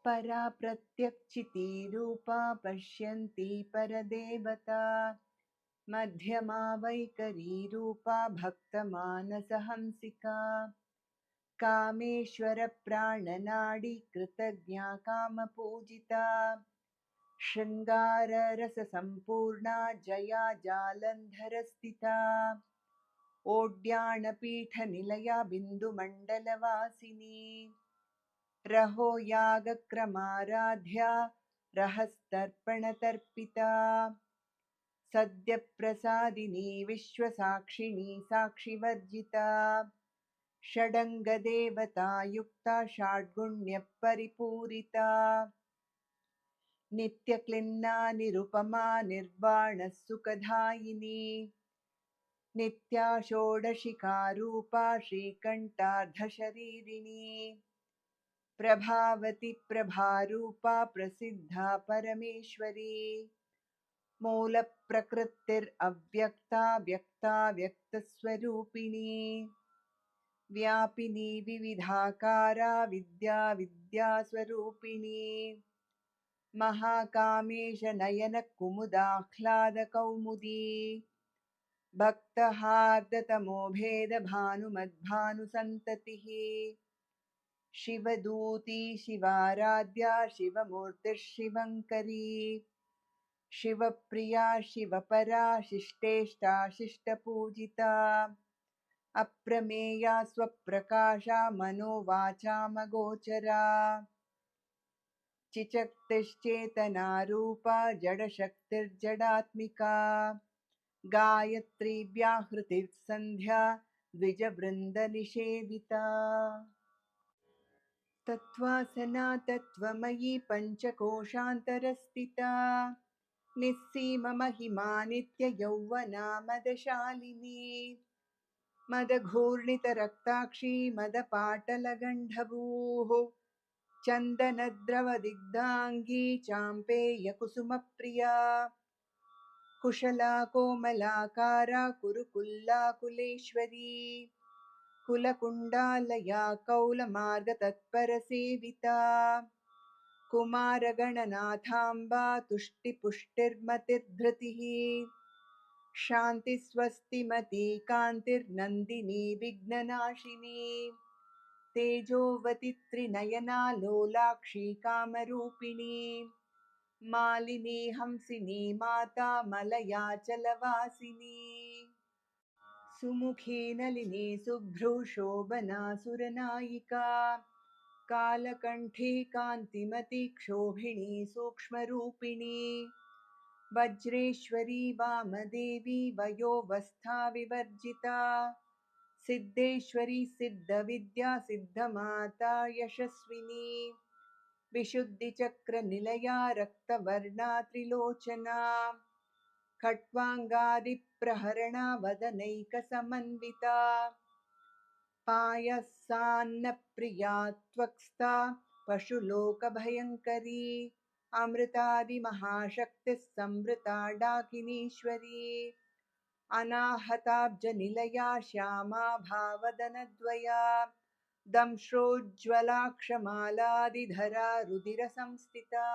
परा प्रत्यक्षिती रूपा पश्यन्ती परदेवता मध्यमा वैकरी रूपा भक्तमानसहंसिका कामेश्वर प्राणनाडी कृतज्ञा कामपूजिता शृङ्गाररससम्पूर्णा जया जालन्धरस्थिता ओड्याणपीठनिलया बिन्दुमण्डलवासिनी रहो यागक्रमाराध्या रहस्तर्पणतर्पिता सद्यप्रसादिनी विश्वसाक्षिणी साक्षिवर्जिता षडङ्गदेवता युक्ता षड्गुण्यपरिपूरिता नित्यक्लिन्ना निरुपमा निर्वाणः सुखदायिनी नित्या षोडशिकारूपा श्रीकण्ठार्धशरीरिणी प्रभावती प्रभारूपा प्रसिद्धा परमेश्वरी मूलप्रकृतिरव्यक्ता व्यक्ता व्यक्तस्वरूपिणी व्यापिनी विविधाकारा विद्या विद्यास्वरूपिणी महाकामेश नयन कुमुदाह्लादकौमुदी भक्तहार्दतमो भेद भानुमद्भानुसन्ततिः शिवदूती शिवाराध्या शिवमूर्तिर्शिवङ्करी शिवप्रिया शिवपरा शिष्टेष्टा शिष्टपूजिता अप्रमेया स्वप्रकाशा मनोवाचामगोचरा चिचक्तिश्चेतनारूपा जडशक्तिर्जडात्मिका गायत्री व्याहृतिः सन्ध्या द्विजवृन्दनिषेविता तत्त्वासना तत्त्वमयी पञ्चकोशान्तरस्थिता निस्सीममहिमा नित्ययौवना मदशालिनी मदघूर्णितरक्ताक्षी मदपाटलगण्डभूः चन्दनद्रवदिग्धाङ्गी चाम्पेयकुसुमप्रिया कुशला कोमलाकारा कुरुकुल्लाकुलेश्वरी कुलकुण्डालया कौलमार्गतत्परसेविता कुमारगणनाथाम्बा तुष्टिपुष्टिर्मतिर्धृतिः शान्तिस्वस्तिमती कान्तिर्नन्दिनी विघ्ननाशिनी तेजोवती त्रिनयना लोलाक्षी कामरूपिणी मालिनी हंसिनी माता मलयाचलवासिनी सुमुखी नलिनी शुभ्रूशोभना सुरनायिका कालकण्ठी कान्तिमती क्षोभिणी सूक्ष्मरूपिणी वज्रेश्वरी वामदेवी वयोवस्था विवर्जिता सिद्धेश्वरी सिद्धविद्या सिद्धमाता यशस्विनी विशुद्धिचक्रनिलया रक्तवर्णा त्रिलोचना खट्वाङ्गादिप्रहरणा वदनैकसमन्विता पायसान्नप्रिया त्वक्स्था पशुलोकभयङ्करी अमृतादिमहाशक्तिः संवृता डाकिनीश्वरी अनाहताब्जनिलया श्यामा भावदनद्वया दंश्रोज्ज्वलाक्षमालादिधरा रुधिरसंस्थिता